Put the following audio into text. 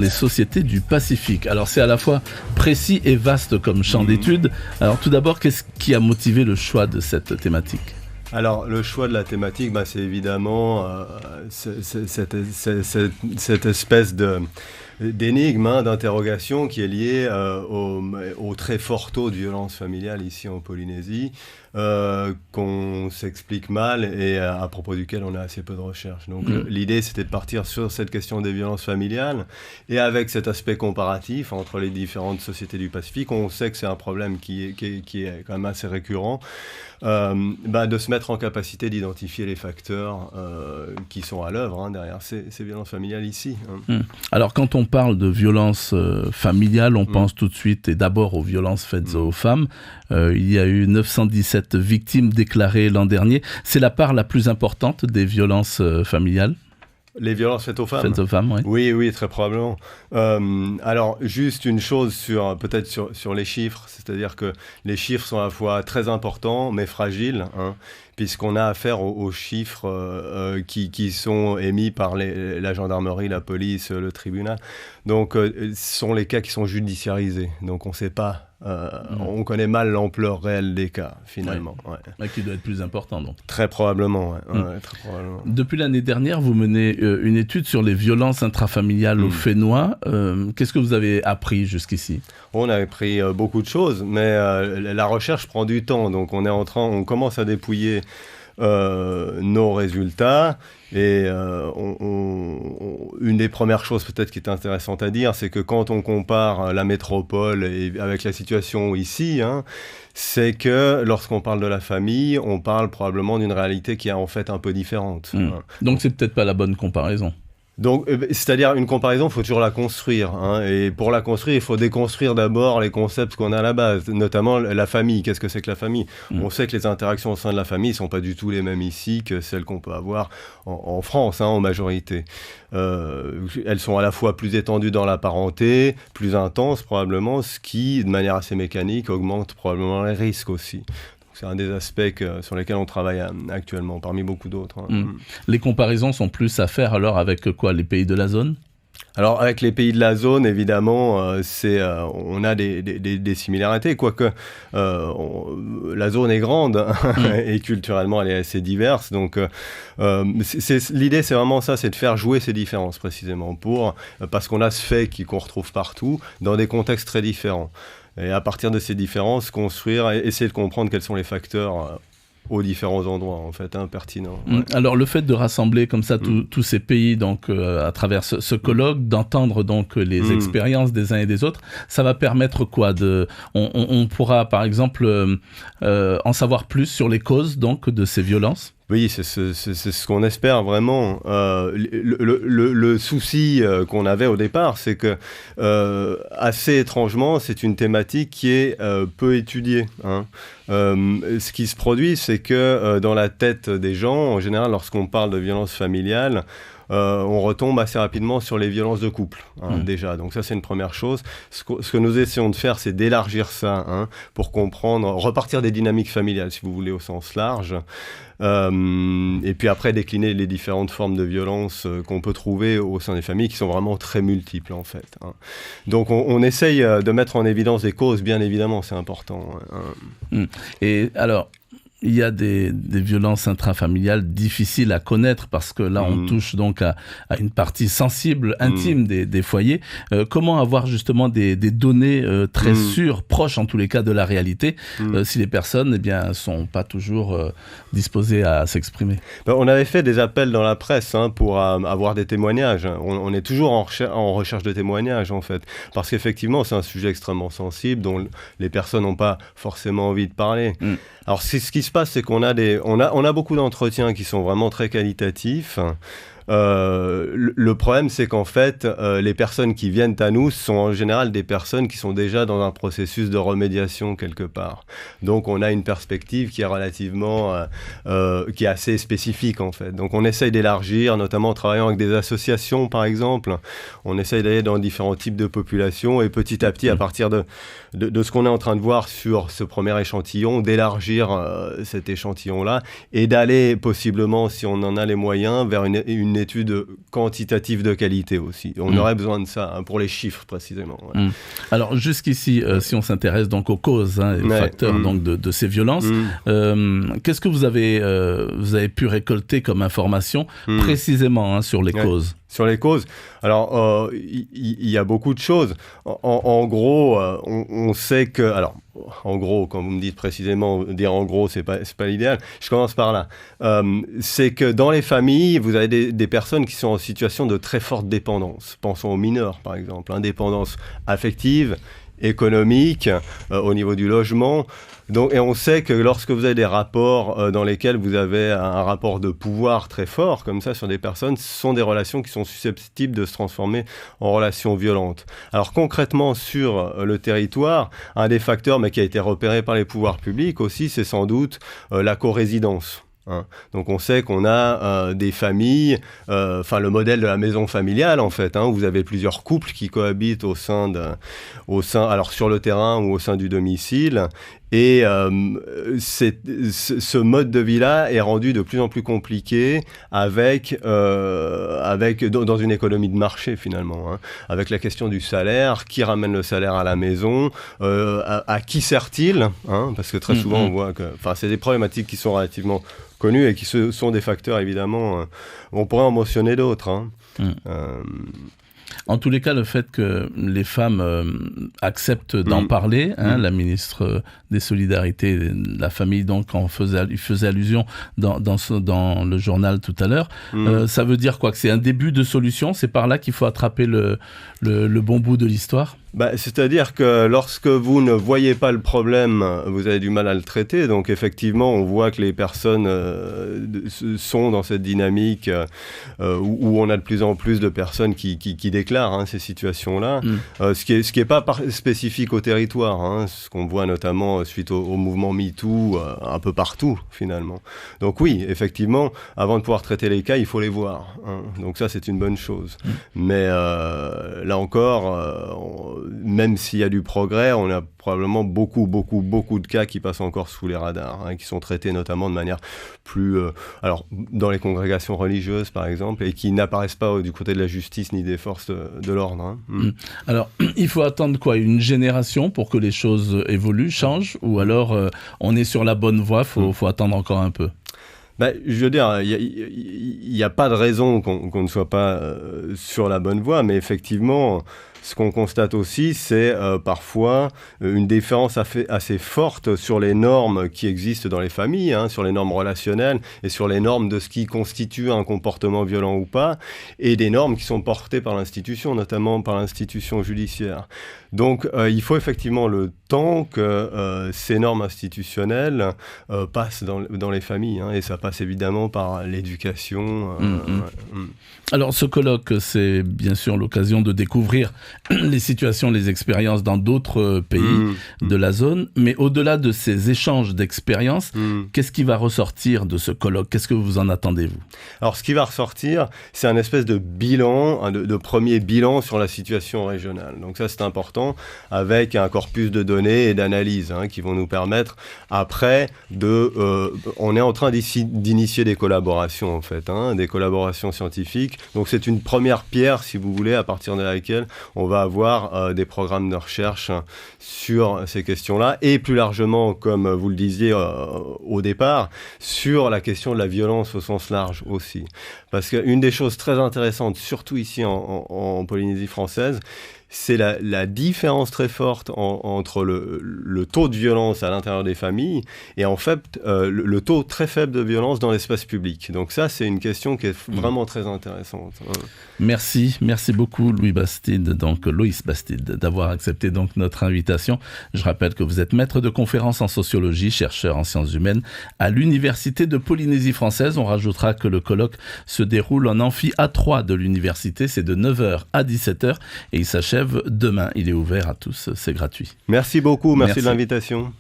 Les sociétés du Pacifique. Alors c'est à la fois précis et vaste comme champ d'études. Alors tout d'abord, qu'est-ce qui a motivé le choix de cette thématique ? Alors le choix de la thématique, c'est évidemment cette espèce d'énigme, d'interrogation qui est liée au très fort taux de violence familiale ici en Polynésie, qu'on s'explique mal et à propos duquel on a assez peu de recherches. Donc l'idée, c'était de partir sur cette question des violences familiales, et avec cet aspect comparatif entre les différentes sociétés du Pacifique, on sait que c'est un problème qui est quand même assez récurrent, de se mettre en capacité d'identifier les facteurs qui sont à l'œuvre derrière ces violences familiales ici. Alors quand on parle de violences familiales, on pense tout de suite et d'abord aux violences faites aux femmes. Il y a eu 917 victimes déclarées l'an dernier. C'est la part la plus importante des violences familiales ? Les violences faites aux femmes. Faites aux femmes, oui. Oui, très probablement. Alors, juste une chose peut-être sur les chiffres, c'est-à-dire que les chiffres sont à la fois très importants, mais fragiles, puisqu'on a affaire aux chiffres qui sont émis par la gendarmerie, la police, le tribunal. Donc, ce sont les cas qui sont judiciarisés. Donc, on ne sait pas. On connaît mal l'ampleur réelle des cas, finalement. Ouais. Qui doit être plus important, donc. Très probablement, très probablement. Depuis l'année dernière, vous menez une étude sur les violences intrafamiliales au Fénois. Qu'est-ce que vous avez appris jusqu'ici ? On a appris beaucoup de choses, mais la recherche prend du temps. Donc, on commence à dépouiller nos résultats. Et une des premières choses peut-être qui est intéressante à dire, c'est que quand on compare la métropole avec la situation ici, c'est que lorsqu'on parle de la famille, on parle probablement d'une réalité qui est en fait un peu différente. Donc c'est peut-être pas la bonne comparaison. Donc, c'est-à-dire une comparaison, il faut toujours la construire. Et pour la construire, il faut déconstruire d'abord les concepts qu'on a à la base, notamment la famille. Qu'est-ce que c'est que la famille ? On sait que les interactions au sein de la famille ne sont pas du tout les mêmes ici que celles qu'on peut avoir en France, en majorité. Elles sont à la fois plus étendues dans la parenté, plus intenses probablement, ce qui, de manière assez mécanique, augmente probablement les risques aussi. C'est un des aspects sur lesquels on travaille actuellement, parmi beaucoup d'autres. Les comparaisons sont plus à faire alors avec quoi ? Les pays de la zone ? Alors avec les pays de la zone, évidemment, on a des similarités, quoique la zone est grande et culturellement elle est assez diverse. Donc l'idée c'est vraiment ça, c'est de faire jouer ces différences précisément parce qu'on a ce fait qu'on retrouve partout dans des contextes très différents. Et à partir de ces différences, construire et essayer de comprendre quels sont les facteurs aux différents endroits, en fait, pertinents. Alors, le fait de rassembler comme ça tous ces pays, donc, à travers ce colloque, d'entendre donc les expériences des uns et des autres, ça va permettre quoi ? On pourra, par exemple, en savoir plus sur les causes, donc, de ces violences ? Oui, c'est ce qu'on espère vraiment. Le souci qu'on avait au départ, c'est que, assez étrangement, c'est une thématique qui est peu étudiée. Ce qui se produit, c'est que dans la tête des gens, en général, lorsqu'on parle de violence familiale, on retombe assez rapidement sur les violences de couple, déjà. Donc ça, c'est une première chose. Ce que nous essayons de faire, c'est d'élargir ça, pour comprendre, repartir des dynamiques familiales, si vous voulez, au sens large. Et puis après, décliner les différentes formes de violence qu'on peut trouver au sein des familles, qui sont vraiment très multiples, en fait. Donc on essaye de mettre en évidence des causes, bien évidemment, c'est important. Et alors, il y a des violences intrafamiliales difficiles à connaître parce que là, on touche donc à une partie sensible, intime des foyers. Comment avoir justement des données très sûres, proches en tous les cas de la réalité, si les personnes sont pas toujours disposées à s'exprimer ? On avait fait des appels dans la presse pour avoir des témoignages. On est toujours en recherche de témoignages, en fait, parce qu'effectivement, c'est un sujet extrêmement sensible dont les personnes n'ont pas forcément envie de parler. Alors, ce qui se passe, c'est qu'on a beaucoup d'entretiens qui sont vraiment très qualitatifs. Le problème, c'est qu'en fait, les personnes qui viennent à nous sont en général des personnes qui sont déjà dans un processus de remédiation quelque part. Donc, on a une perspective qui est relativement, qui est assez spécifique en fait. Donc, on essaye d'élargir, notamment en travaillant avec des associations, par exemple. On essaye d'aller dans différents types de populations et petit à petit, à partir de ce qu'on est en train de voir sur ce premier échantillon, d'élargir cet échantillon-là et d'aller possiblement, si on en a les moyens, vers une étude quantitative de qualité aussi. On aurait besoin de ça, hein, pour les chiffres précisément. Ouais. Alors jusqu'ici, si on s'intéresse donc aux causes et aux facteurs donc de ces violences, qu'est-ce que vous avez pu récolter comme information précisément, hein, sur les causes? Sur les causes, alors il y a beaucoup de choses. En gros, on sait que, alors en gros, quand vous me dites précisément, dire en gros, c'est pas l'idéal. Je commence par là. C'est que dans les familles, vous avez des personnes qui sont en situation de très forte dépendance. Pensons aux mineurs, par exemple, dépendance affective, économique, au niveau du logement. Donc, et on sait que lorsque vous avez des rapports dans lesquels vous avez un rapport de pouvoir très fort, comme ça, sur des personnes, ce sont des relations qui sont susceptibles de se transformer en relations violentes. Alors concrètement, sur le territoire, un des facteurs, mais qui a été repéré par les pouvoirs publics aussi, c'est sans doute la corésidence. Donc on sait qu'on a des familles, le modèle de la maison familiale en fait, où vous avez plusieurs couples qui cohabitent au sein, alors sur le terrain ou au sein du domicile. Et ce mode de vie-là est rendu de plus en plus compliqué dans une économie de marché finalement, avec la question du salaire, qui ramène le salaire à la maison, à qui sert-il, parce que très souvent on voit que, c'est des problématiques qui sont relativement connues et qui sont des facteurs évidemment, on pourrait en mentionner d'autres. En tous les cas, le fait que les femmes acceptent d'en parler, la ministre des Solidarités, de la famille, donc, faisait allusion dans le journal tout à l'heure, ça veut dire quoi? Que c'est un début de solution? C'est par là qu'il faut attraper le bon bout de l'histoire? C'est-à-dire que lorsque vous ne voyez pas le problème, vous avez du mal à le traiter. Donc effectivement, on voit que les personnes sont dans cette dynamique où on a de plus en plus de personnes qui déclarent ces situations-là. Ce qui est pas spécifique au territoire, ce qu'on voit notamment suite au mouvement MeToo un peu partout finalement. Donc oui, effectivement, avant de pouvoir traiter les cas, il faut les voir. Donc ça, c'est une bonne chose. Mais là encore, même s'il y a du progrès, on a probablement beaucoup de cas qui passent encore sous les radars, qui sont traités notamment de manière plus... alors, dans les congrégations religieuses, par exemple, et qui n'apparaissent pas du côté de la justice ni des forces de l'ordre. Alors, il faut attendre quoi? Une génération pour que les choses évoluent, changent? Ou alors, on est sur la bonne voie, faut attendre encore un peu? Je veux dire, il n'y a pas de raison qu'on ne soit pas sur la bonne voie, mais effectivement, ce qu'on constate aussi, c'est parfois une différence assez forte sur les normes qui existent dans les familles, sur les normes relationnelles et sur les normes de ce qui constitue un comportement violent ou pas, et des normes qui sont portées par l'institution, notamment par l'institution judiciaire. Donc, il faut effectivement le temps que ces normes institutionnelles passent dans les familles, et ça passe évidemment par l'éducation. Alors, ce colloque, c'est bien sûr l'occasion de découvrir les situations, les expériences dans d'autres pays de la zone, mais au-delà de ces échanges d'expériences, qu'est-ce qui va ressortir de ce colloque? Qu'est-ce que vous en attendez, vous? Alors, ce qui va ressortir, c'est un espèce de bilan, de premier bilan sur la situation régionale. Donc ça, c'est important, avec un corpus de données et d'analyses qui vont nous permettre, après, on est en train d'initier des collaborations, en fait, des collaborations scientifiques. Donc c'est une première pierre, si vous voulez, à partir de laquelle on va avoir des programmes de recherche sur ces questions-là, et plus largement, comme vous le disiez au départ, sur la question de la violence au sens large aussi. Parce qu'une des choses très intéressantes, surtout ici en Polynésie française, c'est la différence très forte entre le taux de violence à l'intérieur des familles et en fait le taux très faible de violence dans l'espace public. Donc ça, c'est une question qui est vraiment très intéressante. Merci beaucoup Loïs Bastide, d'avoir accepté donc notre invitation. Je rappelle que vous êtes maître de conférences en sociologie, chercheur en sciences humaines à l'Université de Polynésie française. On rajoutera que le colloque se déroule en amphi A3 de l'université, c'est de 9h à 17h et il s'achève demain. Il est ouvert à tous, c'est gratuit. Merci beaucoup, merci de l'invitation.